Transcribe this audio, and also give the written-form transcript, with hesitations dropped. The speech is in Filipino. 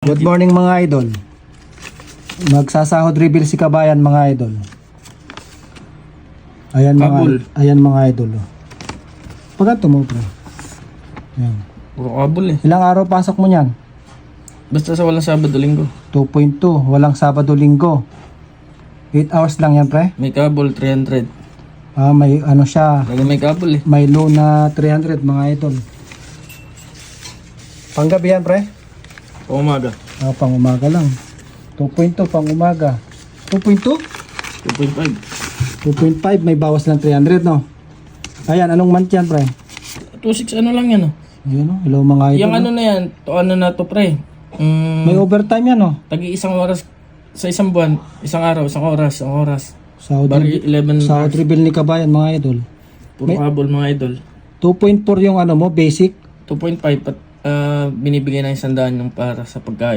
Good morning mga idol. Magsasahod reveal si Kabayan mga idol. Ayan mga idol. Pagkanto mo pre. Ayan. Puro kabul eh. Ilang araw pasok mo niyan? Basta sa walang Sabado Linggo. 2.2. Walang Sabado Linggo. 8 hours lang yan pre. May kabul 300. May ano siya. Lagi may kabul eh. May low na 300 mga idol. Panggabi yan pre? O umaga. Pang umaga lang. 2.2 pang umaga. 2.2? 2.5. 2.5 may bawas lang 300 no. Ayan, anong month yan pre? 2.6 ano lang yan oh. Ayan o, hello mga idol. Yung ano na yan, to ano na to pre. May overtime yan o. Tagi isang oras sa isang buwan, isang araw, isang oras. Sahod Bari 11 Sahod reveal ni Kabayan mga idol. Puro kabul mga idol. 2.4 yung ano mo, basic. 2.5 at binibigay na 100 yung para sa pagkain.